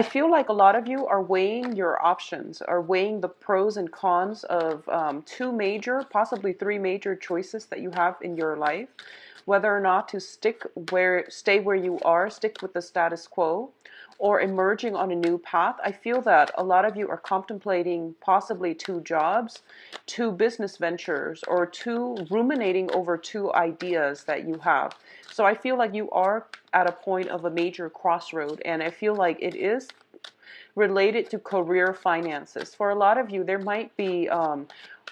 I feel like a lot of you are weighing your options, are weighing the pros and cons of two major, possibly three major choices that you have in your life, whether or not to stay where you are, stick with the status quo, or emerging on a new path. I feel that a lot of you are contemplating possibly two jobs, two business ventures, or ruminating over two ideas that you have. So I feel like you are at a point of a major crossroad, and I feel like it is related to career finances. For a lot of you, there might be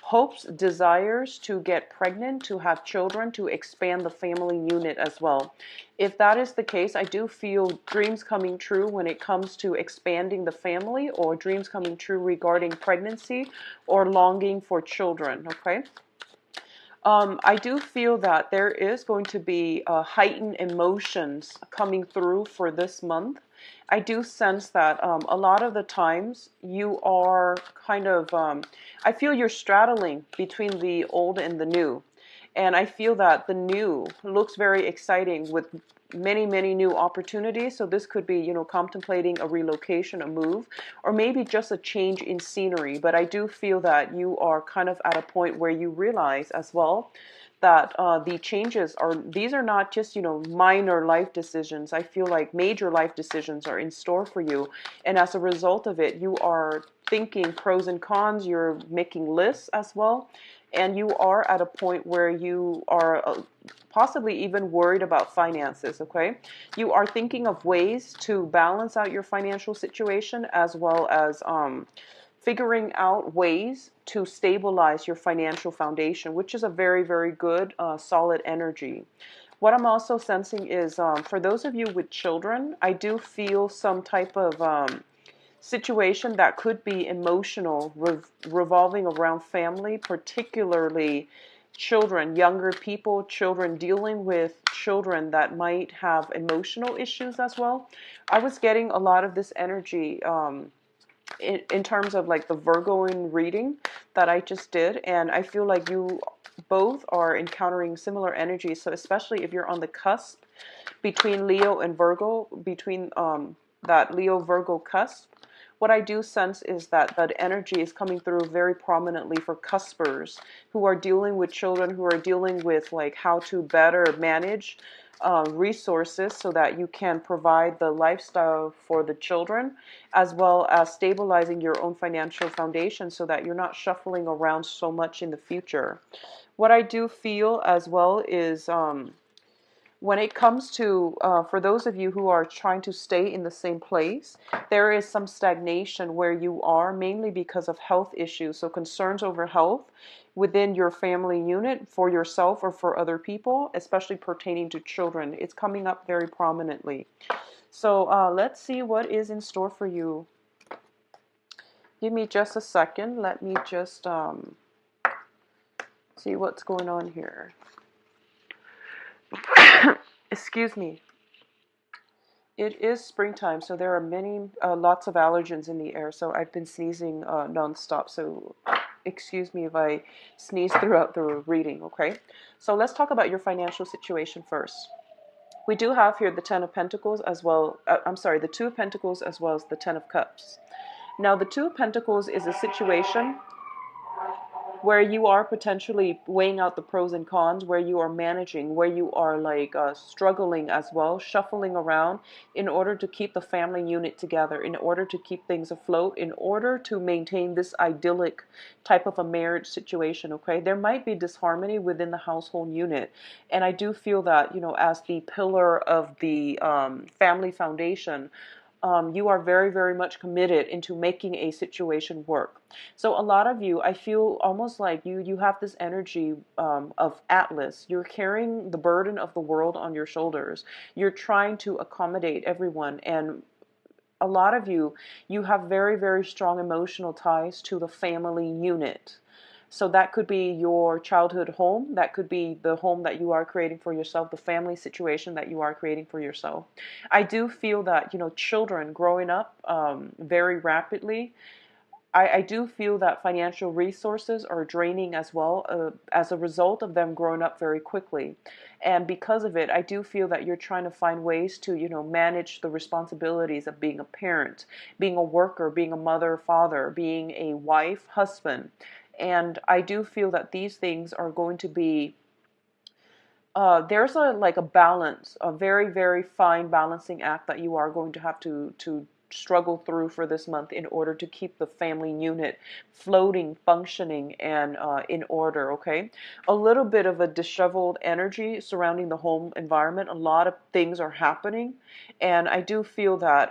hopes, desires to get pregnant, to have children, to expand the family unit as well. If that is the case, I do feel dreams coming true when it comes to expanding the family, or dreams coming true regarding pregnancy or longing for children, okay? I do feel that there is going to be heightened emotions coming through for this month. I do sense that a lot of the times you are kind of, I feel you're straddling between the old and the new. And I feel that the new looks very exciting with many, many new opportunities. So this could be, contemplating a relocation, a move, or maybe just a change in scenery. But I do feel that you are kind of at a point where you realize as well that these are not just, minor life decisions. I feel like major life decisions are in store for you. And as a result of it, you are thinking pros and cons, you're making lists as well. And you are at a point where you are possibly even worried about finances, okay? You are thinking of ways to balance out your financial situation, as well as figuring out ways to stabilize your financial foundation, which is a very, very good, solid energy. What I'm also sensing is for those of you with children, I do feel some type of situation that could be emotional, revolving around family, particularly children, younger people, children, dealing with children that might have emotional issues as well. I was getting a lot of this energy in terms of like the Virgoing reading that I just did, and I feel like you both are encountering similar energies. So especially if you're on the cusp between Leo and Virgo, between that Leo Virgo cusp, what I do sense is that that energy is coming through very prominently for cuspers who are dealing with children, who are dealing with like how to better manage resources so that you can provide the lifestyle for the children, as well as stabilizing your own financial foundation so that you're not shuffling around so much in the future. What I do feel as well is when it comes to, for those of you who are trying to stay in the same place, there is some stagnation where you are, mainly because of health issues. So concerns over health within your family unit, for yourself or for other people, especially pertaining to children. It's coming up very prominently. So let's see what is in store for you. Give me just a second. Let me just see what's going on here. Excuse me. It is springtime, so there are lots of allergens in the air. So I've been sneezing nonstop. So excuse me if I sneeze throughout the reading, okay? So let's talk about your financial situation first. We do have here the Ten of Pentacles as well. The Two of Pentacles as well as the Ten of Cups. Now, the Two of Pentacles is a situation where you are potentially weighing out the pros and cons, where you are managing, where you are like struggling as well, shuffling around in order to keep the family unit together, in order to keep things afloat, in order to maintain this idyllic type of a marriage situation, okay? There might be disharmony within the household unit. And I do feel that, as the pillar of the family foundation, you are very, very much committed into making a situation work. So a lot of you, I feel almost like you have this energy of Atlas. You're carrying the burden of the world on your shoulders. You're trying to accommodate everyone. And a lot of you have very, very strong emotional ties to the family unit. So that could be your childhood home. That could be the home that you are creating for yourself, the family situation that you are creating for yourself. I do feel that, children growing up very rapidly, I do feel that financial resources are draining as well, as a result of them growing up very quickly. And because of it, I do feel that you're trying to find ways to, manage the responsibilities of being a parent, being a worker, being a mother, father, being a wife, husband. And I do feel that these things are going to be there's a like a balance, a very, very fine balancing act that you are going to have to struggle through for this month in order to keep the family unit floating, functioning, and in order. Okay, a little bit of a disheveled energy surrounding the home environment. A lot of things are happening, and I do feel that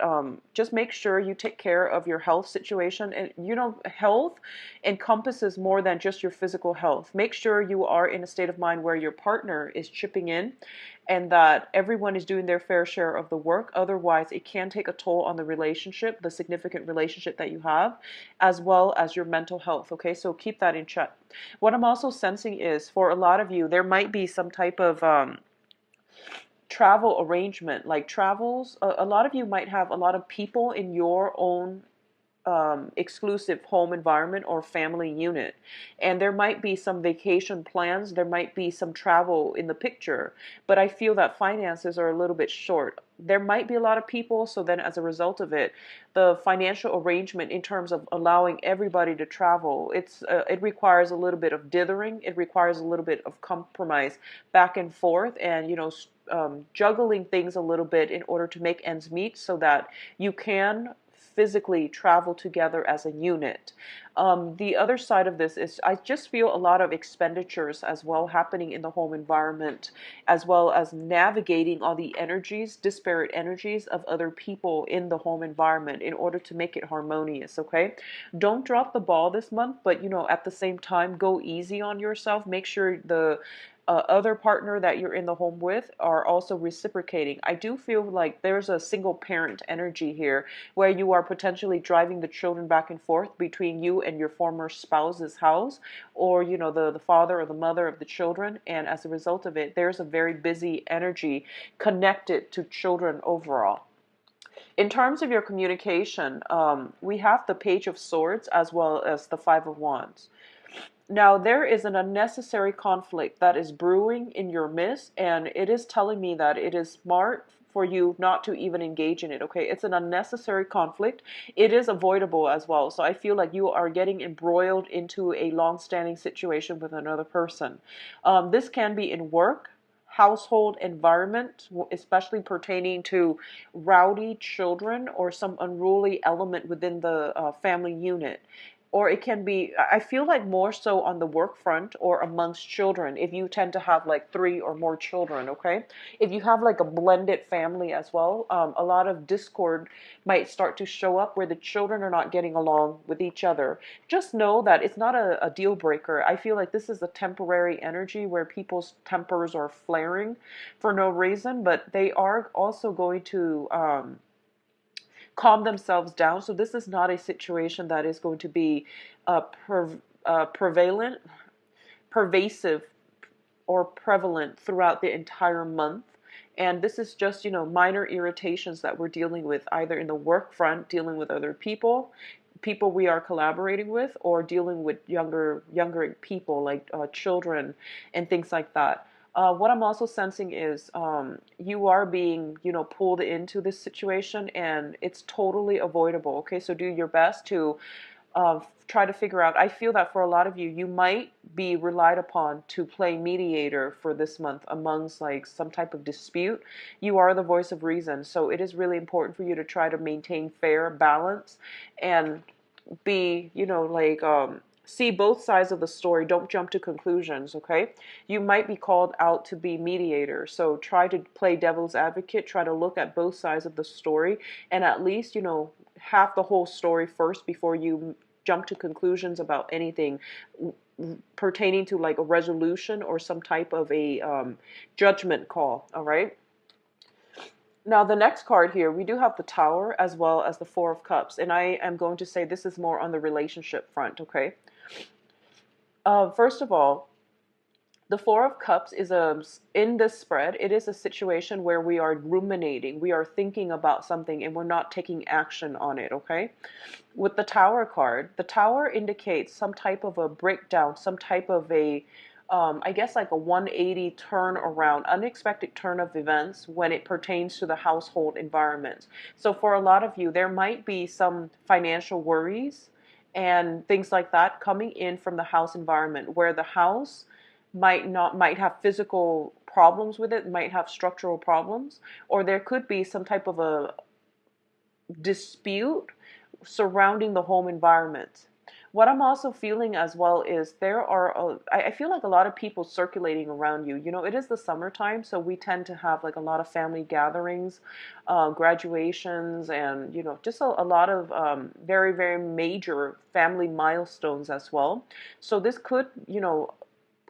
just make sure you take care of your health situation. And health encompasses more than just your physical health. Make sure you are in a state of mind where your partner is chipping in and that everyone is doing their fair share of the work. Otherwise, it can take a toll on the relationship, the significant relationship that you have, as well as your mental health. Okay, so keep that in check. What I'm also sensing is for a lot of you, there might be some type of travel arrangement, like travels. A lot of you might have a lot of people in your own exclusive home environment or family unit. And there might be some vacation plans, there might be some travel in the picture, but I feel that finances are a little bit short. There might be a lot of people, so then as a result of it, the financial arrangement in terms of allowing everybody to travel, it requires a little bit of dithering, it requires a little bit of compromise back and forth, and juggling things a little bit in order to make ends meet so that you can physically travel together as a unit. The other side of this is I just feel a lot of expenditures as well happening in the home environment, as well as navigating all the energies, disparate energies of other people in the home environment in order to make it harmonious, okay? Don't drop the ball this month, but at the same time, go easy on yourself. Make sure the other partner that you're in the home with are also reciprocating. I do feel like there's a single parent energy here where you are potentially driving the children back and forth between you and your former spouse's house, or the father or the mother of the children, and as a result of it, there's a very busy energy connected to children overall. In terms of your communication, we have the Page of Swords as well as the Five of Wands. Now, there is an unnecessary conflict that is brewing in your midst, and it is telling me that it is smart for you not to even engage in it, okay? It's an unnecessary conflict. It is avoidable as well. So I feel like you are getting embroiled into a long-standing situation with another person. This can be in work, household environment, especially pertaining to rowdy children or some unruly element within the family unit. Or it can be, I feel like more so on the work front or amongst children, if you tend to have like three or more children, okay? If you have like a blended family as well, a lot of discord might start to show up where the children are not getting along with each other. Just know that it's not a deal breaker. I feel like this is a temporary energy where people's tempers are flaring for no reason, but they are also going to calm themselves down. So this is not a situation that is going to be prevalent, pervasive, or prevalent throughout the entire month. And this is just, minor irritations that we're dealing with either in the work front, dealing with other people we are collaborating with, or dealing with younger people like children and things like that. What I'm also sensing is you are being, pulled into this situation, and it's totally avoidable. Okay, so do your best to try to figure out. I feel that for a lot of you, you might be relied upon to play mediator for this month amongst like some type of dispute. You are the voice of reason, so it is really important for you to try to maintain fair balance and be, see both sides of the story. Don't jump to conclusions, okay? You might be called out to be mediator, so try to play devil's advocate, try to look at both sides of the story, and at least, have the whole story first before you jump to conclusions about anything pertaining to like a resolution or some type of a judgment call, all right? Now, the next card here, we do have the Tower as well as the Four of Cups. And I am going to say this is more on the relationship front, okay? First of all, The Four of Cups is in this spread, it is a situation where we are ruminating, we are thinking about something and we're not taking action on it, okay? With the Tower card, the Tower indicates some type of a breakdown, some type of a I guess like a 180 turn around, unexpected turn of events when it pertains to the household environment. So for a lot of you, there might be some financial worries and things like that coming in from the house environment where the house might have physical problems with it, might have structural problems, or there could be some type of a dispute surrounding the home environment. What I'm also feeling as well is I feel like a lot of people circulating around you. You know, it is the summertime, so we tend to have like a lot of family gatherings, graduations, and, you know, just a lot of very, very major family milestones as well. So this could, you know,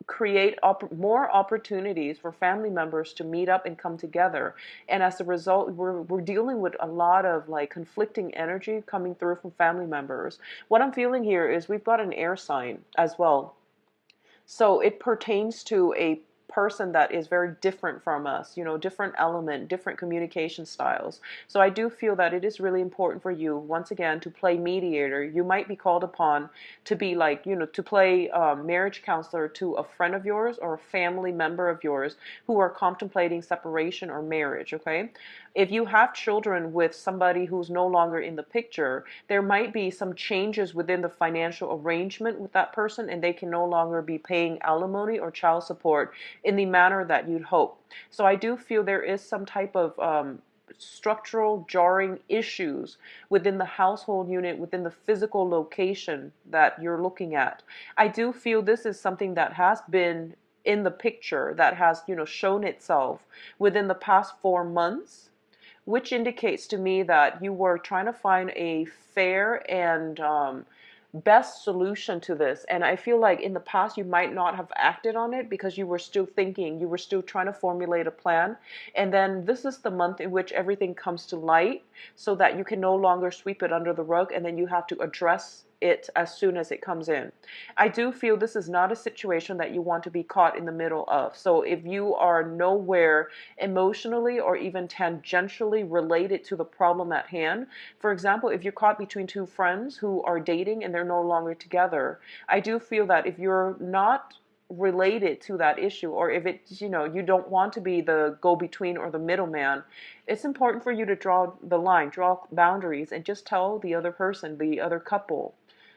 create more opportunities for family members to meet up and come together. And as a result, we're dealing with a lot of like conflicting energy coming through from family members. What I'm feeling here is we've got an air sign as well. So it pertains to a person that is very different from us, you know, different element, different communication styles. So I do feel that it is really important for you, once again, to play mediator. You might be called upon to be like, you know, to play marriage counselor to a friend of yours or a family member of yours who are contemplating separation or marriage, okay? If you have children with somebody who's no longer in the picture, there might be some changes within the financial arrangement with that person, and they can no longer be paying alimony or child support in the manner that you'd hope. So I do feel there is some type of structural jarring issues within the household unit, within the physical location that you're looking at. I do feel this is something that has been in the picture, that has, you know, shown itself within the past 4 months, which indicates to me that you were trying to find a fair and best solution to this. And I feel like in the past you might not have acted on it because you were still thinking, you were still trying to formulate a plan. And then this is the month in which everything comes to light so that you can no longer sweep it under the rug, and then you have to address it as soon as it comes in. I do feel this is not a situation that you want to be caught in the middle of. So if you are nowhere emotionally or even tangentially related to the problem at hand, for example, if you're caught between two friends who are dating and they're no longer together, I do feel that if you're not related to that issue, or if it's, you know, you don't want to be the go-between or the middleman, it's important for you to draw the line, draw boundaries, and just tell the other person, the other couple,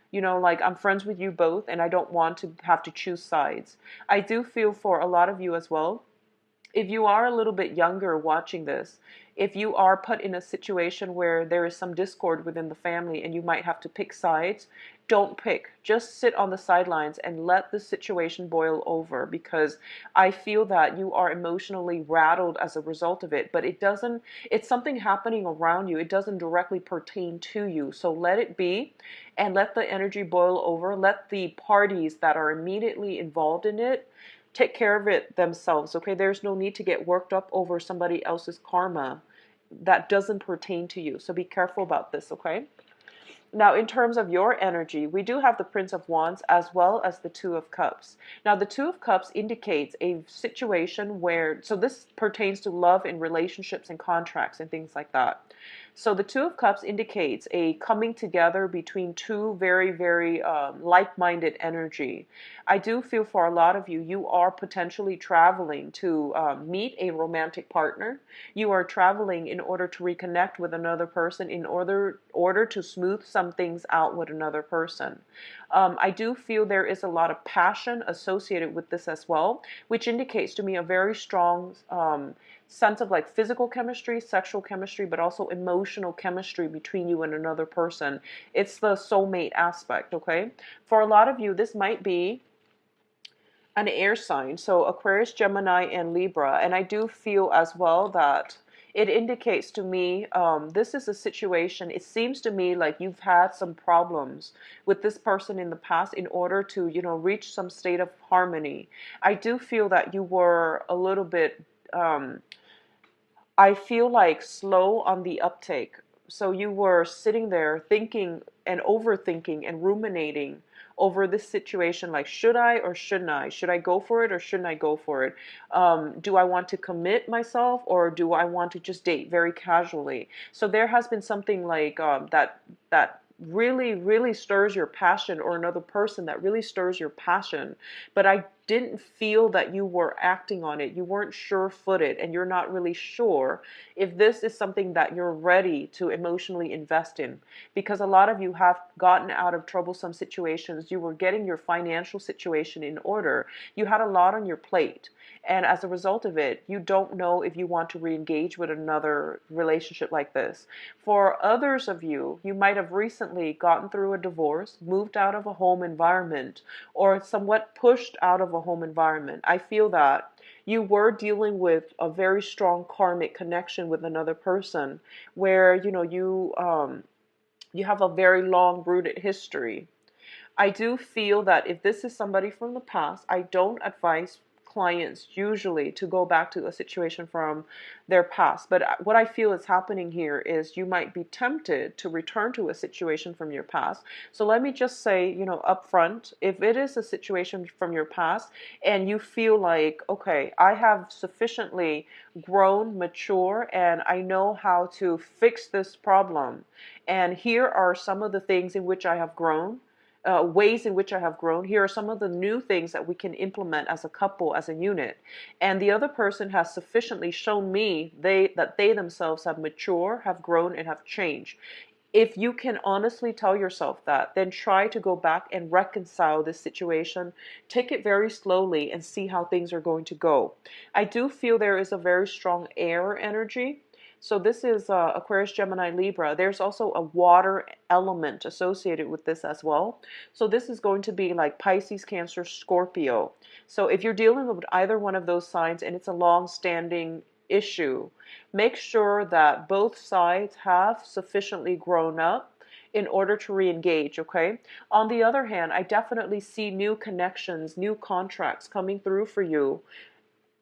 you know, like, I'm friends with you both and I don't want to have to choose sides. I do feel for a lot of you as well, if you are a little bit younger watching this, if you are put in a situation where there is some discord within the family and you might have to pick sides, don't pick. Just sit on the sidelines and let the situation boil over, because I feel that you are emotionally rattled as a result of it, but it's something happening around you. It doesn't directly pertain to you. So let it be and let the energy boil over. Let the parties that are immediately involved in it take care of it themselves, okay? There's no need to get worked up over somebody else's karma that doesn't pertain to you. So be careful about this, okay? Now, in terms of your energy, we do have the Prince of Wands as well as the Two of Cups. Now, the Two of Cups indicates a situation where, so this pertains to love and relationships and contracts and things like that. So the Two of Cups indicates a coming together between two very, very like-minded energy. I do feel for a lot of you, you are potentially traveling to meet a romantic partner. You are traveling in order to reconnect with another person, in order to smooth some things out with another person. I do feel there is a lot of passion associated with this as well, which indicates to me a very strong sense of like physical chemistry, sexual chemistry, but also emotional chemistry between you and another person. It's the soulmate aspect, okay? For a lot of you, this might be an air sign, so Aquarius, Gemini, and Libra. And I do feel as well that it indicates to me this is a situation, it seems to me like you've had some problems with this person in the past in order to, you know, reach some state of harmony. I do feel that you were a little bit I feel like slow on the uptake. so you were sitting there thinking and overthinking and ruminating over this situation, like, should I or shouldn't I? Should I go for it or shouldn't I go for it? Do I want to commit myself, or do I want to just date very casually? So there has been something like that really, really stirs your passion, or another person that really stirs your passion, but I didn't feel that you were acting on it. You weren't sure-footed, and you're not really sure if this is something that you're ready to emotionally invest in. Because a lot of you have gotten out of troublesome situations. You were getting your financial situation in order. You had a lot on your plate. And as a result of it, you don't know if you want to re-engage with another relationship like this. For others of you, you might have recently gotten through a divorce, moved out of a home environment, or somewhat pushed out of a home environment. I feel that you were dealing with a very strong karmic connection with another person, where you have a very long rooted history. I do feel that if this is somebody from the past, I don't advise clients usually to go back to a situation from their past. But what I feel is happening here is you might be tempted to return to a situation from your past. So let me just say, up front, if it is a situation from your past and you feel like, okay, I have sufficiently grown, mature, and I know how to fix this problem, and here are some of the things in which I have grown, ways in which I have grown. Here are some of the new things that we can implement as a couple, as a unit. And the other person has sufficiently shown me that they themselves have matured, have grown, and have changed. If you can honestly tell yourself that, then try to go back and reconcile this situation. Take it very slowly and see how things are going to go. I do feel there is a very strong air energy. So this is Aquarius, Gemini, Libra. There's also a water element associated with this as well. So this is going to be like Pisces, Cancer, Scorpio. So if you're dealing with either one of those signs and it's a long-standing issue, make sure that both sides have sufficiently grown up in order to re-engage, okay? On the other hand, I definitely see new connections, new contracts coming through for you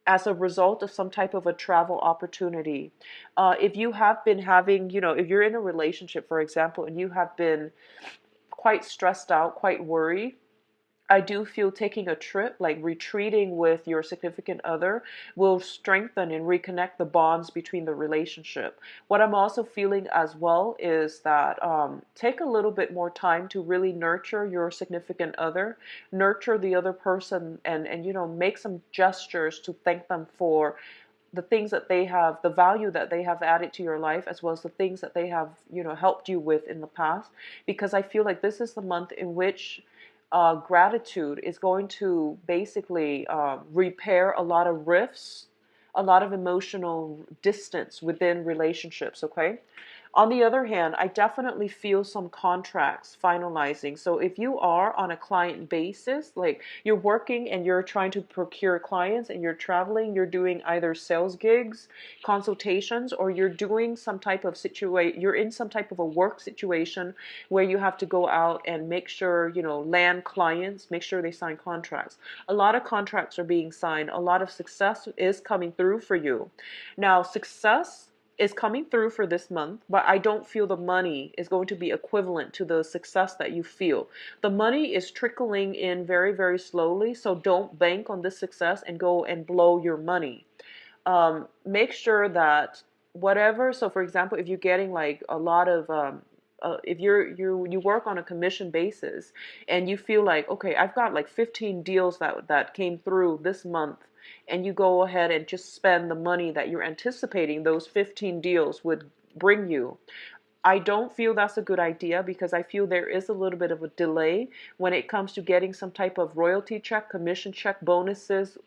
as a result of some type of a travel opportunity. If you have been having, if you're in a relationship, for example, and you have been quite stressed out, quite worried, I do feel taking a trip, like retreating with your significant other, will strengthen and reconnect the bonds between the relationship. What I'm also feeling as well is that take a little bit more time to really nurture your significant other, nurture the other person, and make some gestures to thank them for the things that they have, the value that they have added to your life, as well as the things that they have, helped you with in the past. Because I feel like this is the month in which gratitude is going to basically repair a lot of rifts, a lot of emotional distance within relationships, okay? On the other hand, I definitely feel some contracts finalizing. So if you are on a client basis, like you're working and you're trying to procure clients and you're traveling, you're doing either sales gigs, consultations, or you're doing some type of you're in some type of a work situation where you have to go out and make sure, land clients, make sure they sign contracts. A lot of contracts are being signed. A lot of success is coming through for you. Now, success is coming through for this month, but I don't feel the money is going to be equivalent to the success that you feel. The money is trickling in very, very slowly, so don't bank on this success and go and blow your money. Make sure that whatever, so for example, if you're getting like a lot of if you work on a commission basis and you feel like, okay, I've got like 15 deals that came through this month, and you go ahead and just spend the money that you're anticipating those 15 deals would bring you. I don't feel that's a good idea, because I feel there is a little bit of a delay when it comes to getting some type of royalty check, commission check, bonuses,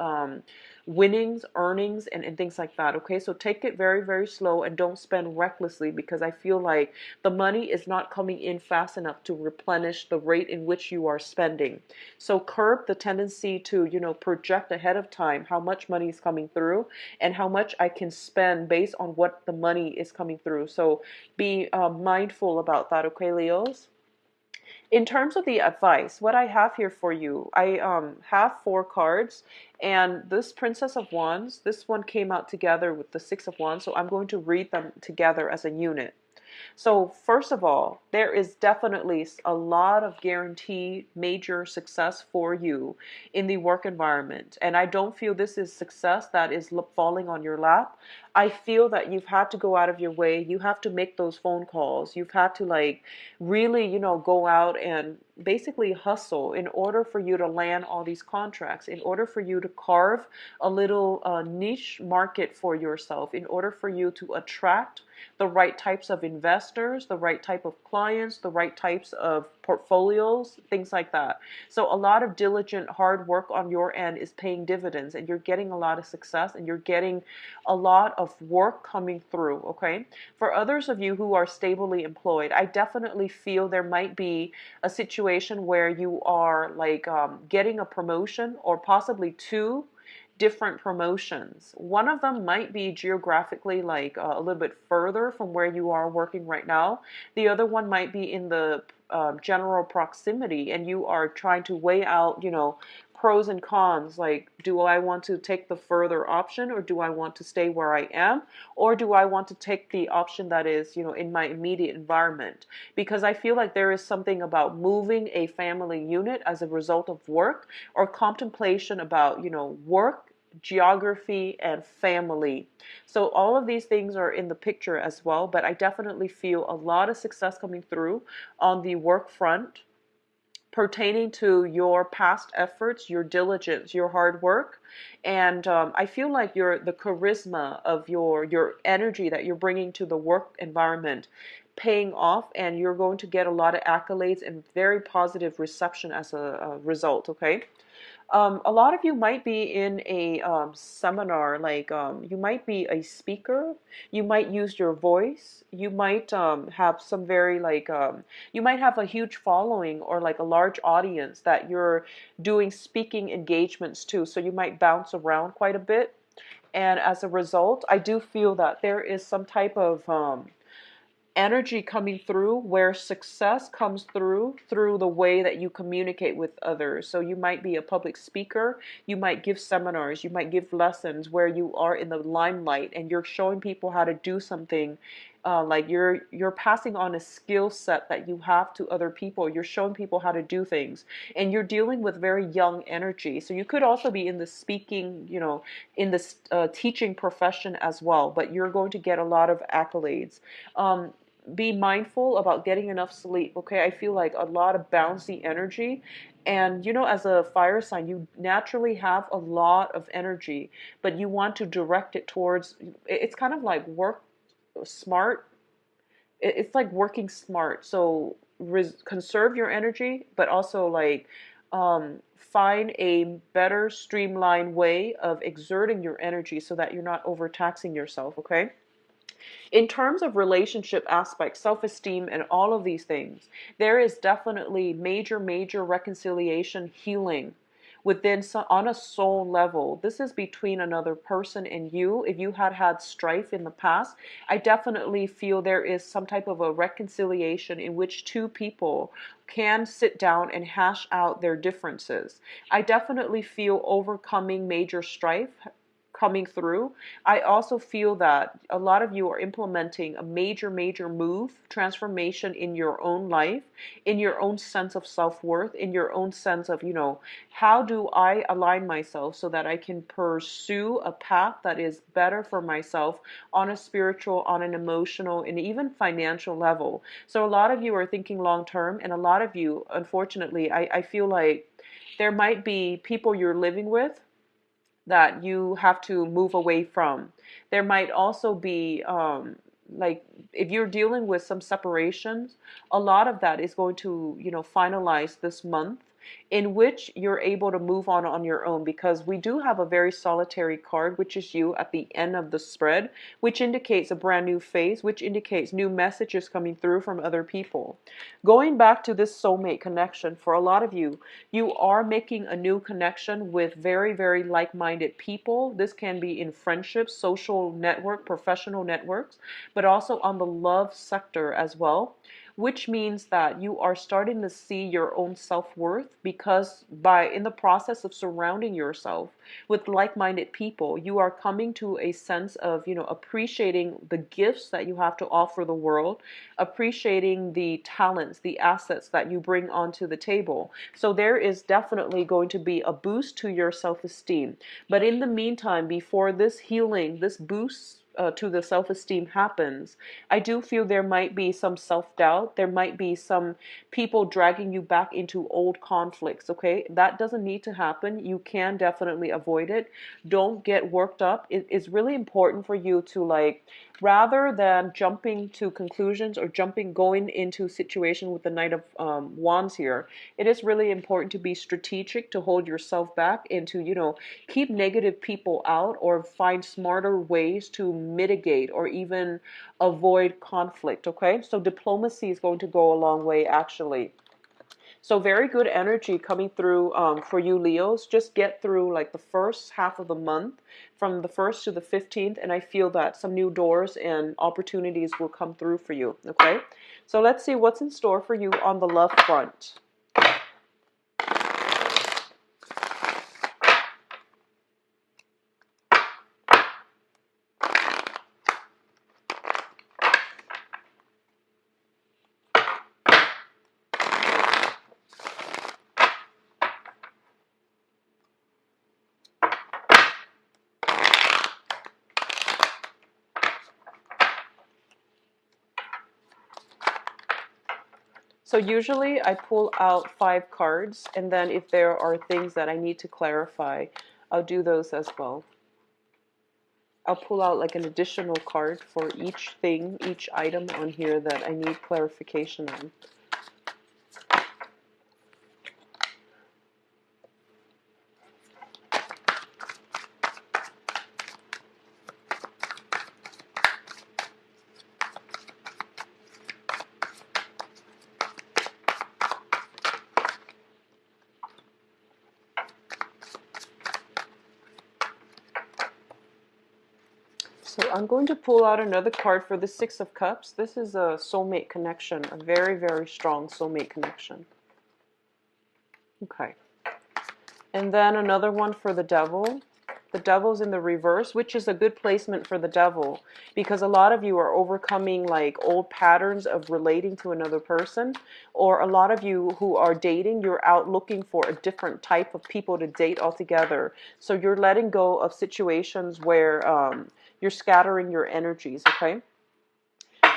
winnings, earnings, and things like that. Okay, so take it very, very slow and don't spend recklessly, because I feel like the money is not coming in fast enough to replenish the rate in which you are spending. So curb the tendency to, project ahead of time how much money is coming through and how much I can spend based on what the money is coming through. So be mindful about that, okay, Leos? In terms of the advice, what I have here for you, I have 4 cards, and this Princess of Wands, this one came out together with the Six of Wands, so I'm going to read them together as a unit. So first of all, there is definitely a lot of guaranteed major success for you in the work environment. And I don't feel this is success that is falling on your lap. I feel that you've had to go out of your way. You have to make those phone calls. You've had to like really, go out and basically hustle in order for you to land all these contracts, in order for you to carve a little niche market for yourself, in order for you to attract the right types of investors, the right type of clients, the right types of portfolios, things like that. So a lot of diligent hard work on your end is paying dividends, and you're getting a lot of success, and you're getting a lot of work coming through, okay? For others of you who are stably employed, I definitely feel there might be a situation where you are like getting a promotion, or possibly two different promotions. One of them might be geographically like a little bit further from where you are working right now. The other one might be in the general proximity, and you are trying to weigh out, pros and cons. Like, do I want to take the further option, or do I want to stay where I am, or do I want to take the option that is, in my immediate environment? Because I feel like there is something about moving a family unit as a result of work, or contemplation about, work, geography, and family. So all of these things are in the picture as well, but I definitely feel a lot of success coming through on the work front, pertaining to your past efforts, your diligence, your hard work. And I feel like the charisma of your energy that you're bringing to the work environment paying off, and you're going to get a lot of accolades and very positive reception as a result, okay? A lot of you might be in a seminar, like you might be a speaker, you might use your voice, you might have some very like, you might have a huge following, or like a large audience that you're doing speaking engagements to, so you might bounce around quite a bit. And as a result, I do feel that there is some type of energy coming through where success comes through the way that you communicate with others. So you might be a public speaker, you might give seminars, you might give lessons where you are in the limelight, and you're showing people how to do something. Like you're passing on a skill set that you have to other people. You're showing people how to do things, and you're dealing with very young energy. So you could also be in the speaking, in the teaching profession as well. But you're going to get a lot of accolades. Be mindful about getting enough sleep, okay? I feel like a lot of bouncy energy. And as a fire sign, you naturally have a lot of energy, but you want to direct it towards, it's kind of like work smart. It's like working smart. So conserve your energy, but also like find a better streamlined way of exerting your energy so that you're not overtaxing yourself, okay? In terms of relationship aspects, self-esteem, and all of these things, there is definitely major reconciliation healing within on a soul level. This is between another person and you. If you had strife in the past, I definitely feel there is some type of a reconciliation in which two people can sit down and hash out their differences. I definitely feel overcoming major strife coming through. I also feel that a lot of you are implementing a major move, transformation in your own life, in your own sense of self-worth, in your own sense of, how do I align myself so that I can pursue a path that is better for myself on a spiritual, on an emotional, and even financial level. So a lot of you are thinking long term, and a lot of you, unfortunately, I feel like there might be people you're living with that you have to move away from. There might also be, like, if you're dealing with some separations, a lot of that is going to, finalize this month, in which you're able to move on your own, because we do have a very solitary card, which is you at the end of the spread, which indicates a brand new phase, which indicates new messages coming through from other people. Going back to this soulmate connection, for a lot of you, you are making a new connection with very like-minded people. This can be in friendships, social network, professional networks, but also on the love sector as well. which means that you are starting to see your own self-worth, because by in the process of surrounding yourself with like-minded people, you are coming to a sense of, appreciating the gifts that you have to offer the world, appreciating the talents, the assets that you bring onto the table. So there is definitely going to be a boost to your self-esteem. But in the meantime, before this healing, this boost to the self-esteem happens, I do feel there might be some self-doubt. There might be some people dragging you back into old conflicts, okay? That doesn't need to happen. You can definitely avoid it. Don't get worked up. It's really important for you to, like, rather than jumping to conclusions or going into situation with the Knight of Wands here, it is really important to be strategic, to hold yourself back, and to, keep negative people out, or find smarter ways to mitigate or even avoid conflict, okay? So diplomacy is going to go a long way, actually. So very good energy coming through for you, Leos. Just get through like the first half of the month, from the 1st to the 15th, and I feel that some new doors and opportunities will come through for you, okay? So let's see what's in store for you on the love front. So usually I pull out 5 cards, and then if there are things that I need to clarify, I'll do those as well. I'll pull out like an additional card for each thing, each item on here that I need clarification on. So I'm going to pull out another card for the Six of Cups. This is a soulmate connection, a very, very strong soulmate connection. Okay. And then another one for the Devil. The Devil's in the reverse, which is a good placement for the Devil, because a lot of you are overcoming like old patterns of relating to another person, or a lot of you who are dating, you're out looking for a different type of people to date altogether. So you're letting go of situations where you're scattering your energies, okay?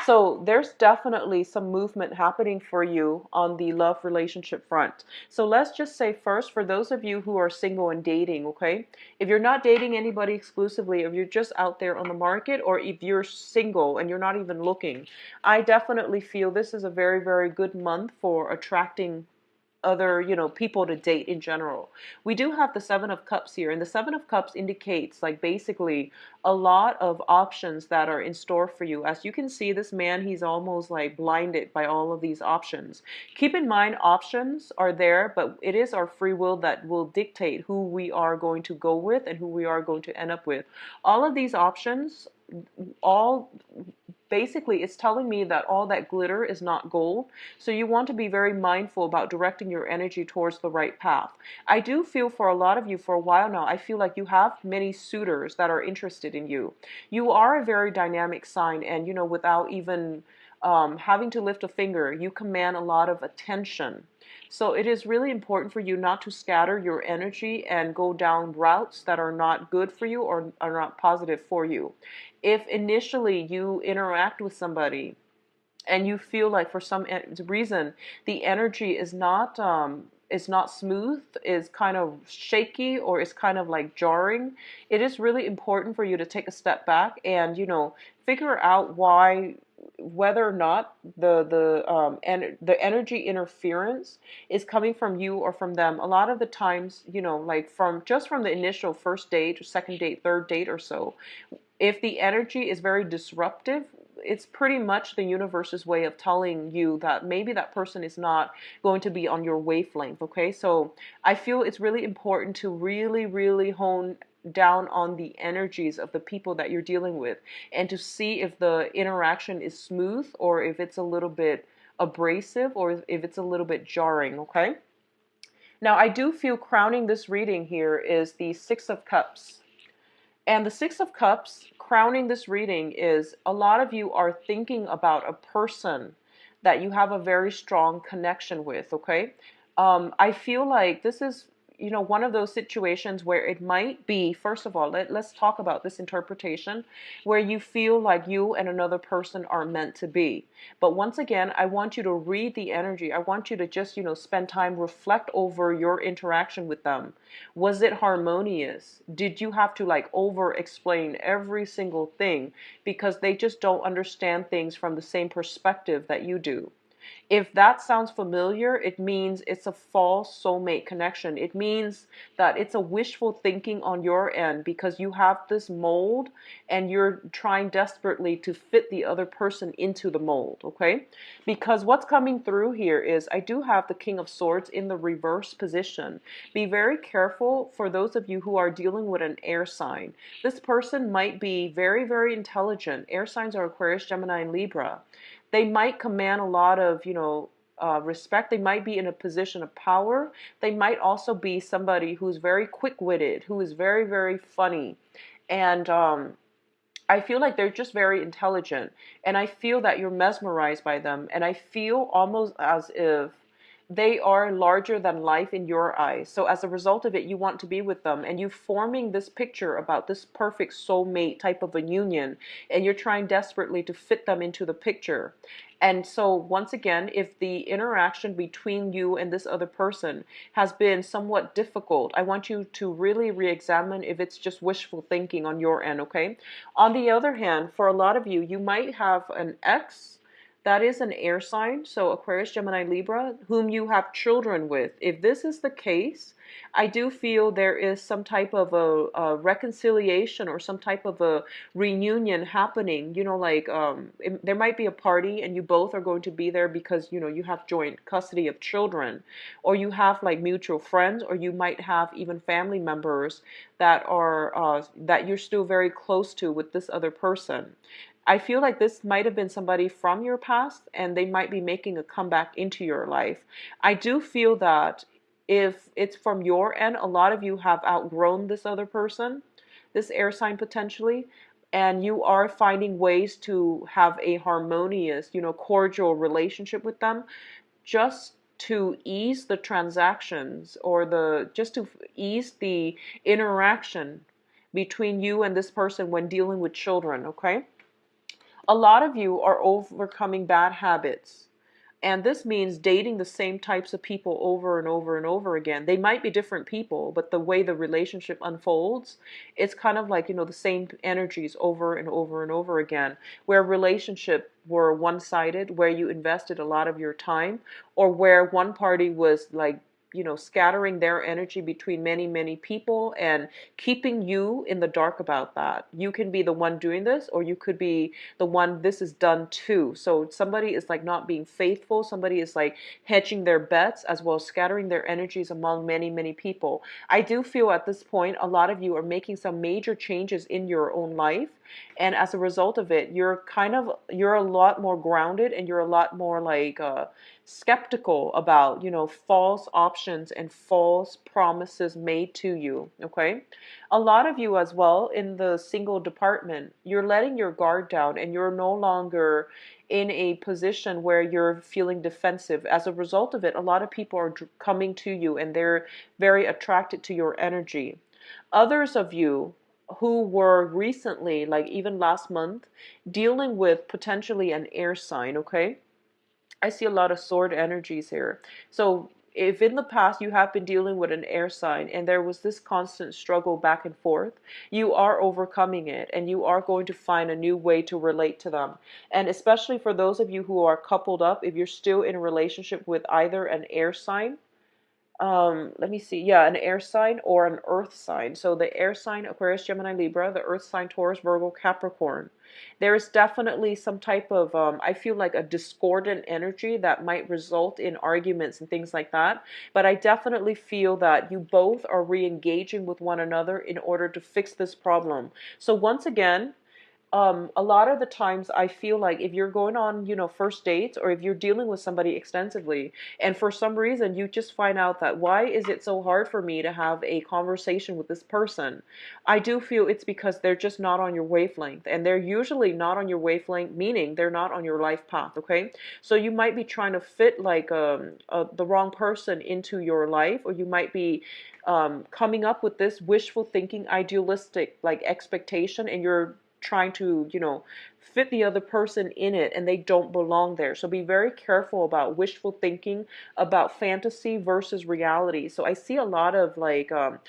So there's definitely some movement happening for you on the love relationship front. So let's just say first, for those of you who are single and dating, okay? If you're not dating anybody exclusively, if you're just out there on the market, or if you're single and you're not even looking, I definitely feel this is a very, very good month for attracting other, people to date in general. We do have the Seven of Cups here, and the Seven of Cups indicates like basically a lot of options that are in store for you. As you can see, this man, he's almost like blinded by all of these options. Keep in mind, options are there, but it is our free will that will dictate who we are going to go with and who we are going to end up with. All of these options, all basically, it's telling me that all that glitter is not gold. So you want to be very mindful about directing your energy towards the right path. I do feel for a lot of you, for a while now, I feel like you have many suitors that are interested in you. You are a very dynamic sign, and without even having to lift a finger, you command a lot of attention. So it is really important for you not to scatter your energy and go down routes that are not good for you or are not positive for you. If initially you interact with somebody and you feel like for some reason the energy is not smooth, is kind of shaky, or is kind of like jarring, it is really important for you to take a step back and figure out whether or not the energy interference is coming from you or from them. A lot of the times, like from the initial first date or second date, third date or so, if the energy is very disruptive, it's pretty much the universe's way of telling you that maybe that person is not going to be on your wavelength, okay? So I feel it's really important to really, really hone down on the energies of the people that you're dealing with, and to see if the interaction is smooth or if it's a little bit abrasive or if it's a little bit jarring, okay? Now, I do feel crowning this reading here is the Six of Cups. And the Six of Cups, crowning this reading, is a lot of you are thinking about a person that you have a very strong connection with, okay? I feel like this is, one of those situations where it might be, first of all, let's talk about this interpretation, where you feel like you and another person are meant to be. But once again, I want you to read the energy. I want you to just, spend time, reflect over your interaction with them. Was it harmonious? Did you have to like over explain every single thing because they just don't understand things from the same perspective that you do? If that sounds familiar, it means it's a false soulmate connection. It means that it's a wishful thinking on your end because you have this mold and you're trying desperately to fit the other person into the mold, okay? Because what's coming through here is I do have the King of Swords in the reverse position. Be very careful for those of you who are dealing with an air sign. This person might be very, very intelligent. Air signs are Aquarius, Gemini, and Libra. They might command a lot of, respect. They might be in a position of power. They might also be somebody who's very quick-witted, who is very, very funny. And I feel like they're just very intelligent. And I feel that you're mesmerized by them. And I feel almost as if they are larger than life in your eyes. So as a result of it, you want to be with them and you forming this picture about this perfect soulmate type of a union, and you're trying desperately to fit them into the picture. And so once again, if the interaction between you and this other person has been somewhat difficult, I want you to really re-examine if it's just wishful thinking on your end, okay? On the other hand, for a lot of you, you might have an ex that is an air sign, so Aquarius, Gemini, Libra, whom you have children with. If this is the case, I do feel there is some type of a reconciliation or some type of a reunion happening. There might be a party and you both are going to be there because, you have joint custody of children, or you have like mutual friends, or you might have even family members that are that you're still very close to with this other person. I feel like this might have been somebody from your past and they might be making a comeback into your life. I do feel that if it's from your end, a lot of you have outgrown this other person, this air sign potentially, and you are finding ways to have a harmonious, cordial relationship with them just to ease the transactions or just to ease the interaction between you and this person when dealing with children, okay? A lot of you are overcoming bad habits. And this means dating the same types of people over and over and over again. They might be different people, but the way the relationship unfolds, it's kind of like, the same energies over and over and over again. Where relationships were one-sided, where you invested a lot of your time, or where one party was like, scattering their energy between many, many people and keeping you in the dark about that. You can be the one doing this, or you could be the one this is done to. So somebody is like not being faithful. Somebody is like hedging their bets as well as scattering their energies among many, many people. I do feel at this point, a lot of you are making some major changes in your own life. And as a result of it, you're a lot more grounded and you're a lot more like, skeptical about, false options and false promises made to you, okay? A lot of you as well in the single department, you're letting your guard down and you're no longer in a position where you're feeling defensive. As a result of it, a lot of people are coming to you and they're very attracted to your energy. Others of you who were recently, like even last month, dealing with potentially an air sign, okay? I see a lot of sword energies here. So if in the past you have been dealing with an air sign and there was this constant struggle back and forth, you are overcoming it and you are going to find a new way to relate to them. And especially for those of you who are coupled up, if you're still in a relationship with either an air sign, let me see. Yeah, an air sign or an earth sign. So the air sign, Aquarius, Gemini, Libra, the earth sign, Taurus, Virgo, Capricorn. There is definitely some type of, I feel like a discordant energy that might result in arguments and things like that. But I definitely feel that you both are re-engaging with one another in order to fix this problem. So once again, a lot of the times I feel like if you're going on, first dates, or if you're dealing with somebody extensively, and for some reason you just find out that why is it so hard for me to have a conversation with this person? I do feel it's because they're just not on your wavelength, and they're usually not on your wavelength, meaning they're not on your life path, okay? So you might be trying to fit like the wrong person into your life, or you might be coming up with this wishful thinking, idealistic like expectation, and you're trying to, fit the other person in it, and they don't belong there. So be very careful about wishful thinking, about fantasy versus reality. So I see a lot of like a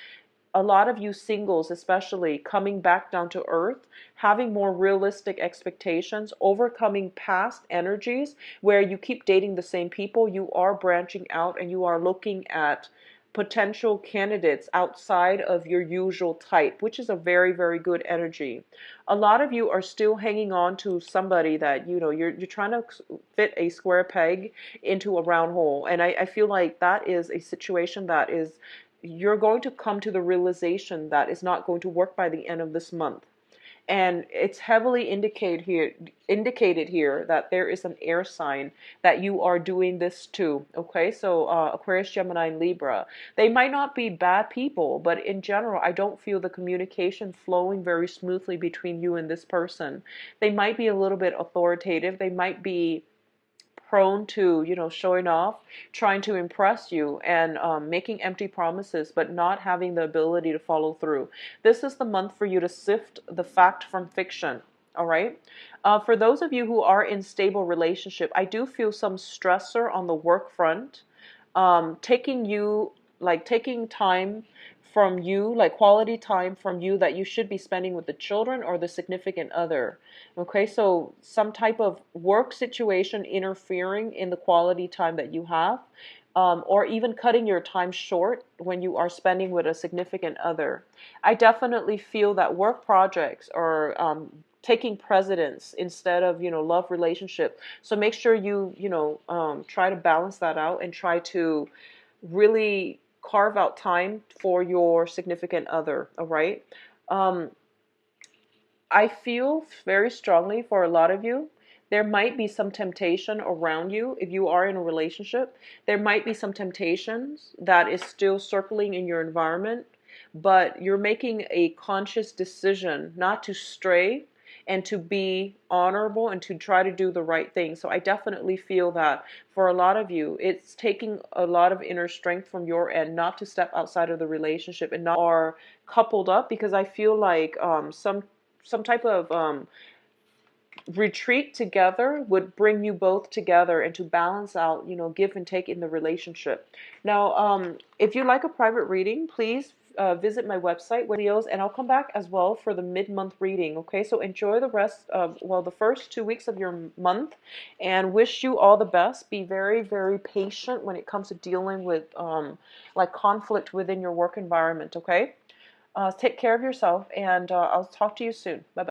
lot of you singles, especially, coming back down to earth, having more realistic expectations, overcoming past energies where you keep dating the same people. You are branching out and you are looking at potential candidates outside of your usual type, which is a very, very good energy. A lot of you are still hanging on to somebody that, you're trying to fit a square peg into a round hole. And I feel like that is a situation that is, you're going to come to the realization that it's not going to work by the end of this month. And it's heavily indicated here that there is an air sign that you are doing this to. Okay, so Aquarius, Gemini, and Libra, they might not be bad people, but in general, I don't feel the communication flowing very smoothly between you and this person. They might be a little bit authoritative. They might be prone to, showing off, trying to impress you, and making empty promises, but not having the ability to follow through. This is the month for you to sift the fact from fiction. All right. For those of you who are in stable relationship, I do feel some stressor on the work front, taking time from you, like quality time from you that you should be spending with the children or the significant other. Okay, so some type of work situation interfering in the quality time that you have, or even cutting your time short when you are spending with a significant other. I definitely feel that work projects are taking precedence instead of, love relationship. So make sure you try to balance that out and try to really carve out time for your significant other. All right. Um, I feel very strongly for a lot of you. There might be some temptation around you if you are in a relationship. There might be some temptations that is still circling in your environment, but you're making a conscious decision not to stray and to be honorable and to try to do the right thing. So I definitely feel that for a lot of you, it's taking a lot of inner strength from your end not to step outside of the relationship and not are coupled up, because I feel like some type of retreat together would bring you both together and to balance out, give and take in the relationship. Now, if you like a private reading, please visit my website with videos, and I'll come back as well for the mid-month reading. Okay, so enjoy the rest of, the first 2 weeks of your month, and wish you all the best. Be very, very patient when it comes to dealing with like conflict within your work environment. Okay, take care of yourself, and I'll talk to you soon. Bye bye.